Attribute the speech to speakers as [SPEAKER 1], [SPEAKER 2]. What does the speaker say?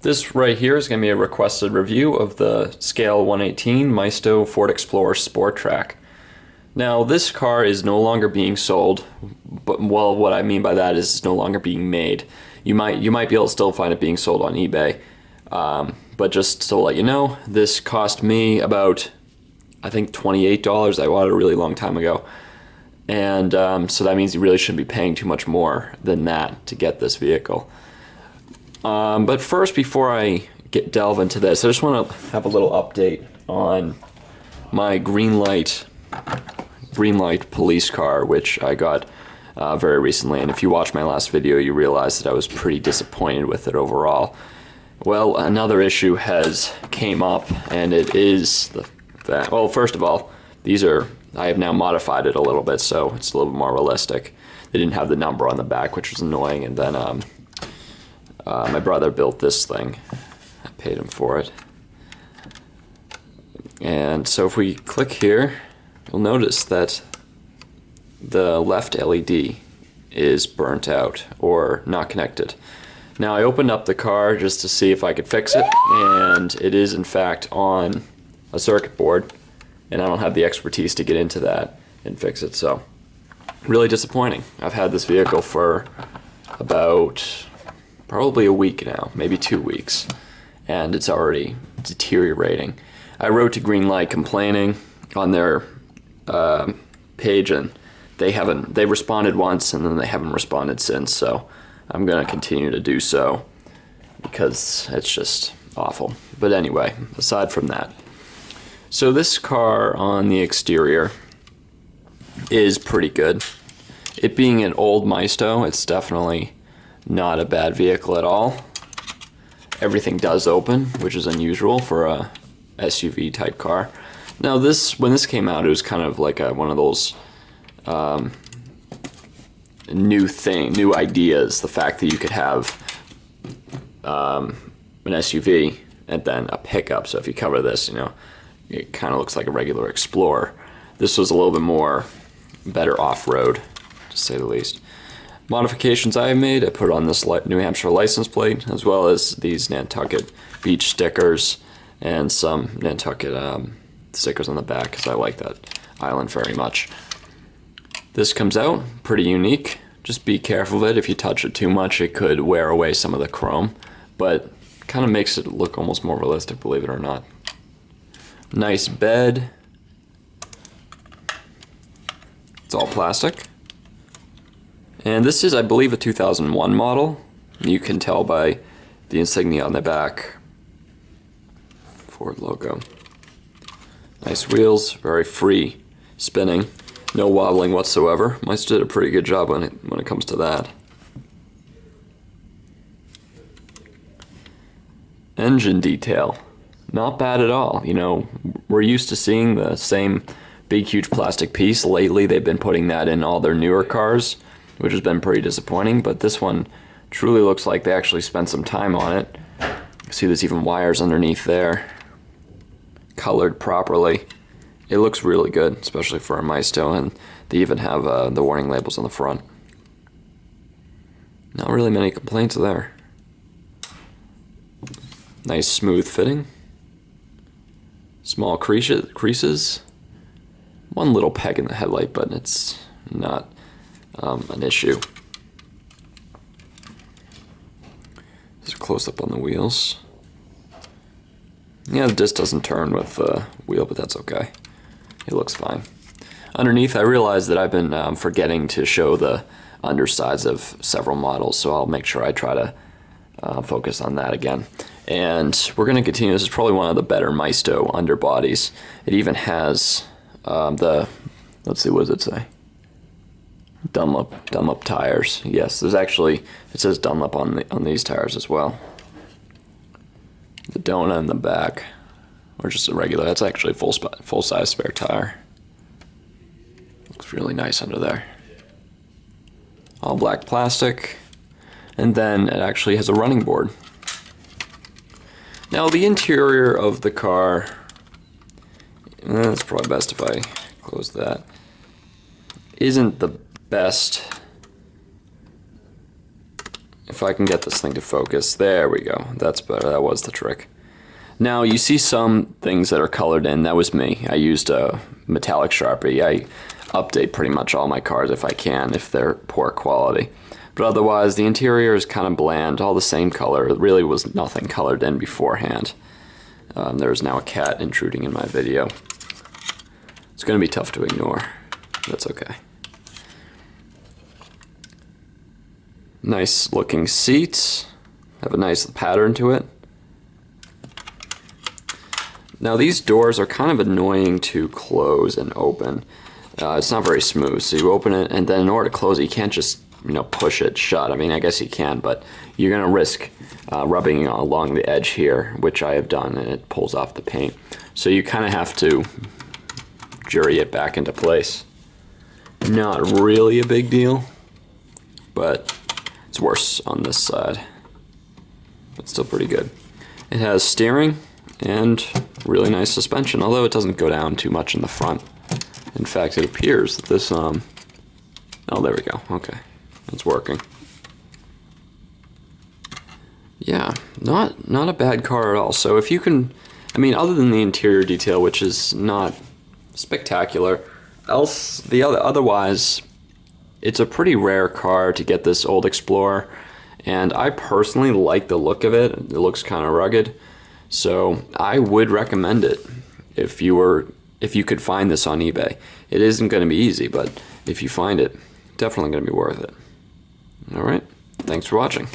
[SPEAKER 1] This right here is going to be a requested review of the scale 118 Maisto Ford Explorer Sport Trac. Now this car is no longer being sold, but well, what I mean by that is it's no longer being made. You might be able to still find it being sold on eBay, but just to let you know, this cost me about, I think, $28. I bought it a really long time ago, and so that means you really shouldn't be paying too much more than that to get this vehicle. But first, before I delve into this, I just want to have a little update on my Greenlight police car, which I got very recently. And if you watched my last video, you realize that I was pretty disappointed with it overall. Well, another issue has came up, and it is the fact, well, first of all, I have now modified it a little bit, so it's a little bit more realistic. They didn't have the number on the back, which was annoying, and then my brother built this thing. I paid him for it. And so if we click here, you'll notice that the left LED is burnt out or not connected. Now I opened up the car just to see if I could fix it, and it is in fact on a circuit board, and I don't have the expertise to get into that and fix it, so really disappointing. I've had this vehicle for about probably a week now, maybe 2 weeks, and it's already deteriorating. I wrote to Greenlight complaining on their page, and they responded once, and then they haven't responded since, so I'm gonna continue to do so because it's just awful. But anyway, aside from that, so this car on the exterior is pretty good. It being an old Maisto, it's definitely not a bad vehicle at all. Everything does open, which is unusual for a SUV type car. Now when this came out, it was kind of like one of those new ideas. The fact that you could have an SUV and then a pickup. So if you cover this, it kind of looks like a regular Explorer. This was a little bit more better off-road, to say the least. Modifications I made, I put on this New Hampshire license plate, as well as these Nantucket beach stickers and some Nantucket stickers on the back, because I like that island very much. This comes out pretty unique. Just be careful of it. If you touch it too much, it could wear away some of the chrome, but kind of makes it look almost more realistic, believe it or not. Nice bed. It's all plastic. And this is, I believe, a 2001 model. You can tell by the insignia on the back. Ford logo. Nice wheels, very free spinning, no wobbling whatsoever. Maisto did a pretty good job when it comes to that. Engine detail, not bad at all. We're used to seeing the same big, huge plastic piece. Lately, they've been putting that in all their newer cars, which has been pretty disappointing, but this one truly looks like they actually spent some time on it. See, there's even wires underneath there, colored properly. It looks really good, especially for a Maisto, and they even have the warning labels on the front. Not really many complaints there. Nice smooth fitting. Small creases. One little peg in the headlight, but it's not an issue. Just a close-up on the wheels. Yeah, the disc doesn't turn with the wheel, but that's okay. It looks fine. Underneath, I realized that I've been forgetting to show the undersides of several models, so I'll make sure I try to focus on that again. And we're going to continue. This is probably one of the better Maisto underbodies. It even has let's see, what does it say? Dunlop tires. Yes, there's actually, it says Dunlop on these tires as well. The donut in the back, or just a regular. That's actually a full size spare tire. Looks really nice under there. All black plastic, and then it actually has a running board. Now the interior of the car, it's probably best if I close that, isn't the best if I can get this thing to focus. There we go. That's better. That was the trick. Now you see some things that are colored in. That was me. I used a metallic Sharpie. I update pretty much all my cars if I can, if they're poor quality. But otherwise, the interior is kind of bland, all the same color. It really was nothing colored in beforehand. There's now a cat intruding in my video. It's going to be tough to ignore. That's okay. Nice looking seats. Have a nice pattern to it. Now these doors are kind of annoying to close and open. It's not very smooth, so you open it, and then in order to close it, you can't just push it shut. I mean, I guess you can, but you're going to risk rubbing along the edge here, which I have done, and it pulls off the paint. So you kind of have to jury it back into place. Not really a big deal, but it's worse on this side. It's still pretty good. It has steering and really nice suspension, although it doesn't go down too much in the front. In fact, it appears that this, oh, there we go. Okay, it's working. Yeah, not a bad car at all. So if you can, I mean, other than the interior detail, which is not spectacular, otherwise, it's a pretty rare car to get this old Explorer, and I personally like the look of it. It looks kind of rugged, so I would recommend it if you could find this on eBay. It isn't going to be easy, but if you find it, definitely going to be worth it. All right, thanks for watching.